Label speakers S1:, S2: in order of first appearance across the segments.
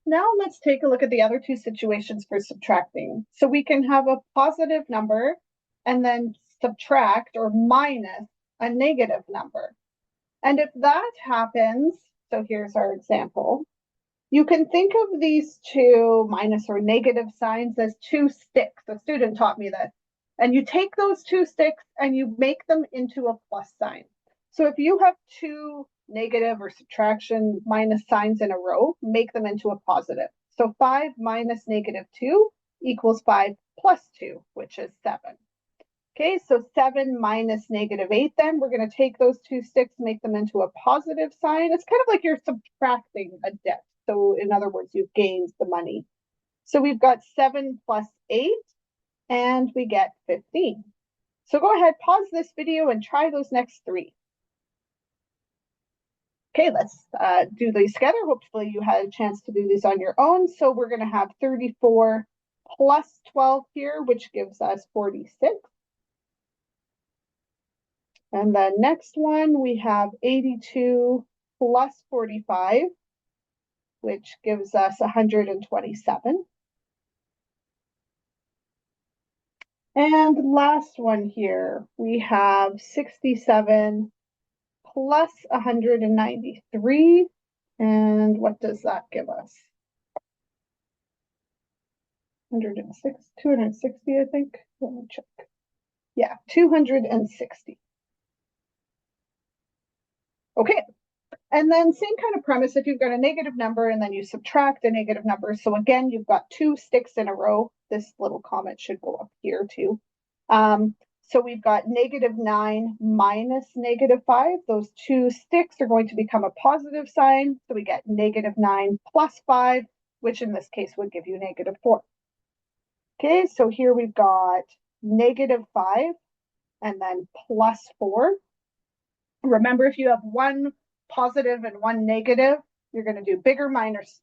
S1: Now let's take a look at the other two situations for subtracting. So we can have a positive number and then subtract or minus a negative number. And if that happens, so here's our example, you can think of these two minus or negative signs as two sticks. A student taught me this. And you take those two sticks and you make them into a plus sign. So if you have two negative or subtraction minus signs in a row, make them into a positive. So 5 minus negative 2 equals 5 plus 2, which is 7. Okay, so 7 minus negative 8 then, we're going to take those two sticks, make them into a positive sign. It's kind of like you're subtracting a debt. So in other words, you've gained the money. So we've got 7 plus 8, and we get 15. So go ahead, pause this video and try those next three. Okay, let's do these together. Hopefully you had a chance to do these on your own. So we're going to have 34 plus 12 here, which gives us 46. And the next one, we have 82 plus 45, which gives us 127. And last one here, we have 67 plus 193. And what does that give us? 260, I think. Let me check. Yeah, 260. Okay. And then same kind of premise, if you've got a negative number and then you subtract a negative number. So again, you've got two sticks in a row. This little comment should go up here too. So we've got negative 9 minus negative 5. Those two sticks are going to become a positive sign. So we get negative 9 plus 5, which in this case would give you negative 4. Okay, so here we've got negative 5 and then plus 4. Remember, if you have one positive and one negative, you're going to do bigger minus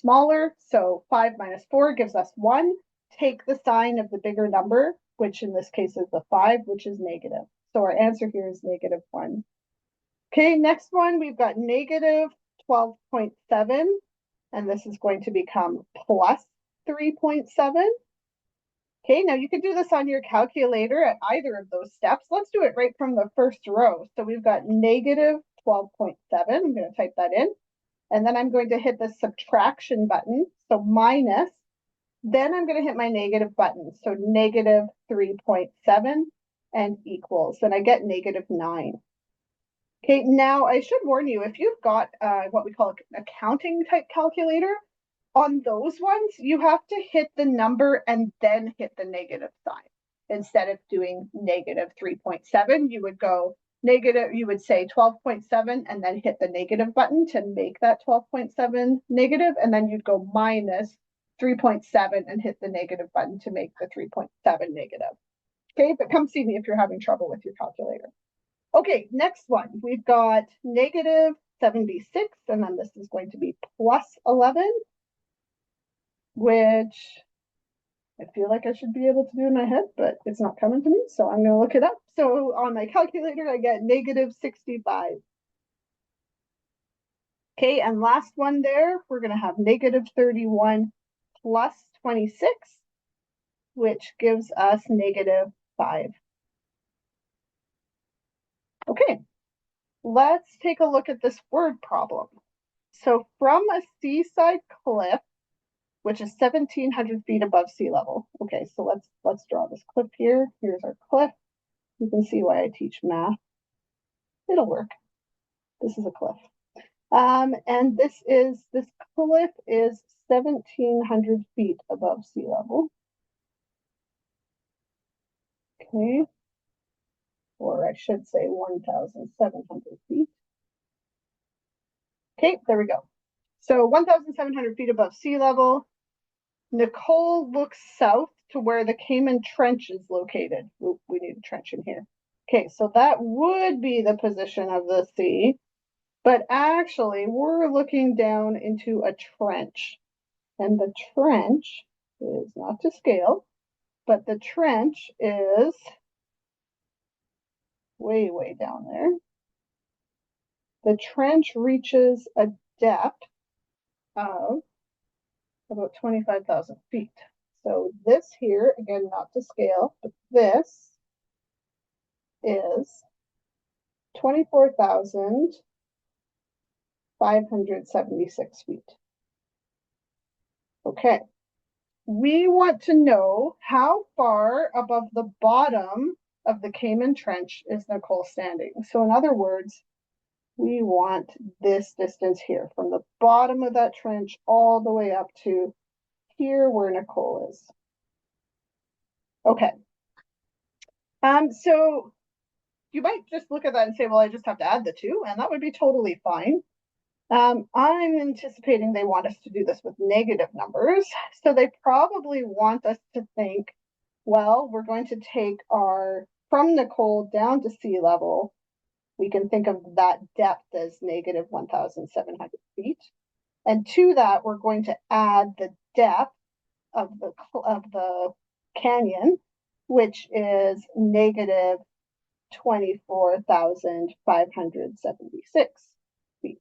S1: smaller. So 5 minus 4 gives us 1. Take the sign of the bigger number, which in this case is the 5, which is negative. So our answer here is negative 1. Okay, next one, we've got negative 12.7, and this is going to become plus 3.7. Okay, now you can do this on your calculator at either of those steps. Let's do it right from the first row. So we've got negative 12.7. I'm going to type that in. And then I'm going to hit the subtraction button. So minus. Then I'm going to hit my negative button. So negative 3.7 and equals. And I get negative 9. Okay, now I should warn you, if you've got what we call an accounting type calculator, on those ones, you have to hit the number and then hit the negative sign. Instead of doing negative 3.7, you would go negative, you would say 12.7 and then hit the negative button to make that 12.7 negative, and then you'd go minus 3.7 and hit the negative button to make the 3.7 negative. Okay, but come see me if you're having trouble with your calculator. Okay, next one, we've got negative 76, and then this is going to be plus 11, which I feel like I should be able to do in my head, but it's not coming to me, so I'm going to look it up. So on my calculator, I get negative 65. Okay, and last one there, we're going to have negative 31 plus 26, which gives us negative 5. Okay, let's take a look at this word problem. So from a seaside cliff, which is 1,700 feet above sea level. Okay, so let's draw this cliff here. Here's our cliff. You can see why I teach math. It'll work. This is a cliff. And this cliff is 1,700 feet above sea level. Okay. Or I should say 1,700 feet. Okay, there we go. So 1,700 feet above sea level. Nicole looks south to where the Cayman Trench is located. Oop, we need a trench in here. Okay, so that would be the position of the sea, but actually we're looking down into a trench, and the trench is not to scale, but the trench is way, way down there. The trench reaches a depth of about 25,000 feet. So this here, again, not to scale, but this is 24,576 feet. Okay. We want to know how far above the bottom of the Cayman Trench is Nicole standing. So in other words, we want this distance here from the bottom of that trench all the way up to here where Nicole is. Okay. So you might just look at that and say, well, I just have to add the two, and that would be totally fine. I'm anticipating they want us to do this with negative numbers. So they probably want us to think, well, we're going to take our, from Nicole down to sea level, we can think of that depth as negative 1,700 feet. And to that, we're going to add the depth of the canyon, which is negative 24,576 feet.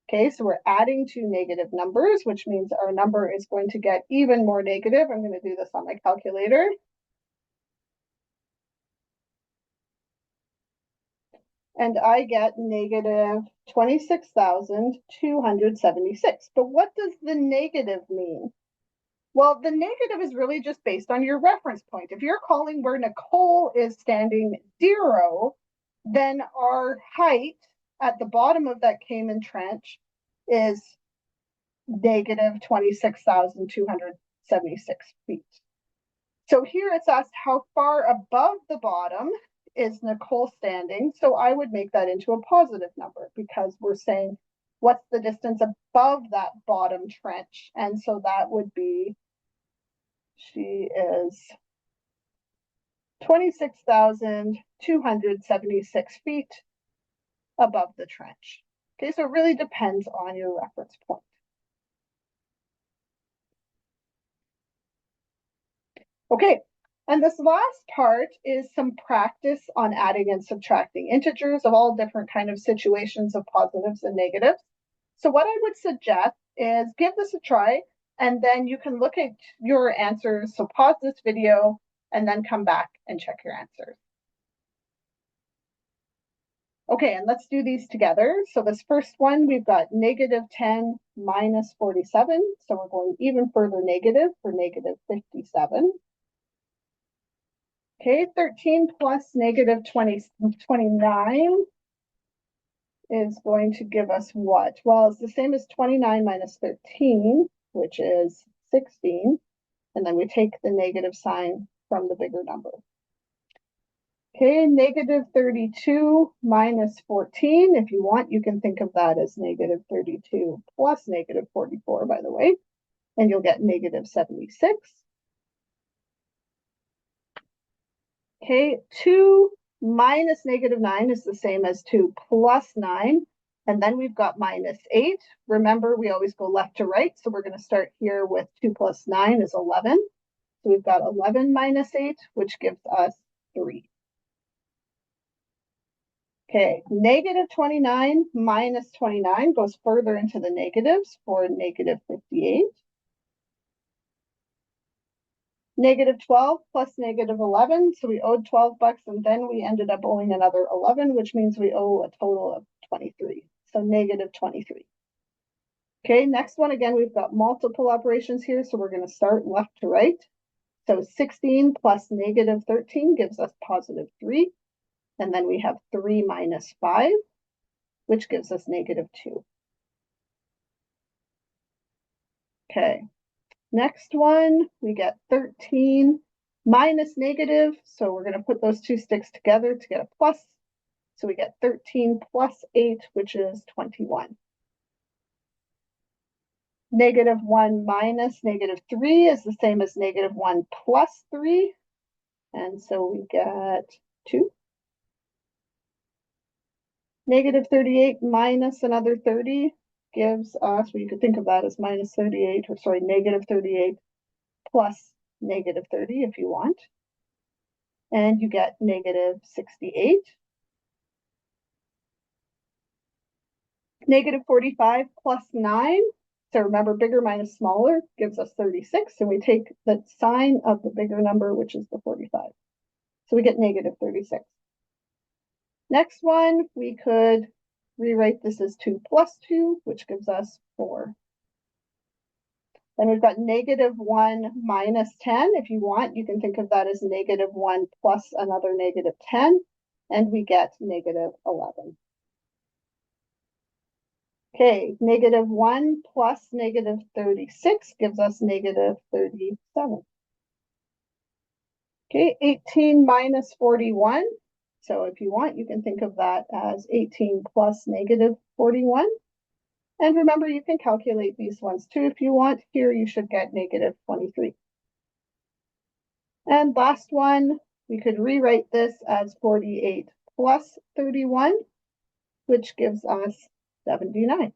S1: Okay, so we're adding two negative numbers, which means our number is going to get even more negative. I'm going to do this on my calculator. And I get negative 26,276. But what does the negative mean? Well, the negative is really just based on your reference point. If you're calling where Nicole is standing 0, then our height at the bottom of that Cayman Trench is negative 26,276 feet. So here it's asked how far above the bottom is Nicole standing. So I would make that into a positive number because we're saying what's the distance above that bottom trench. And so that would be, she is 26,276 feet above the trench. Okay, so it really depends on your reference point. Okay, and this last part is some practice on adding and subtracting integers of all different kind of situations of positives and negatives. So what I would suggest is give this a try, and then you can look at your answers. So pause this video and then come back and check your answers. Okay, and let's do these together. So this first one, we've got negative 10 minus 47. So we're going even further negative for negative 57. Okay, 13 plus negative 29 is going to give us what? Well, it's the same as 29 minus 13, which is 16. And then we take the negative sign from the bigger number. Okay, negative 32 minus 14. If you want, you can think of that as negative 32 plus negative 44, by the way. And you'll get negative 76. Okay, 2 minus negative 9 is the same as 2 plus 9. And then we've got minus 8. Remember, we always go left to right. So we're going to start here with 2 plus 9 is 11. So we've got 11 minus 8, which gives us 3. Okay, negative 29 minus 29 goes further into the negatives for negative 58. Negative 12 plus negative 11, so we owed $12 and then we ended up owing another 11, which means we owe a total of 23. So negative 23. Okay, next one, again, we've got multiple operations here, so we're going to start left to right. So 16 plus negative 13 gives us positive 3. And then we have 3 minus 5, which gives us negative 2. Okay. Next one, we get 13 minus negative. So we're going to put those two sticks together to get a plus. So we get 13 plus 8, which is 21. Negative 1 minus negative 3 is the same as negative 1 plus 3. And so we get 2. Negative 38 minus another 30 gives us, well, you could think of that as minus 38, or sorry, negative 38 plus negative 30 if you want. And you get negative 68. Negative 45 plus 9. So remember, bigger minus smaller gives us 36, and we take the sign of the bigger number, which is the 45. So we get negative 36. Next one, we could rewrite this as 2 plus 2, which gives us 4. Then we've got negative 1 minus 10. If you want, you can think of that as negative 1 plus another negative 10, and we get negative 11. Okay, negative 1 plus negative 36 gives us negative 37. Okay, 18 minus 41. So if you want, you can think of that as 18 plus negative 41. And remember, you can calculate these ones too if you want. Here you should get negative 23. And last one, we could rewrite this as 48 plus 31, which gives us 79.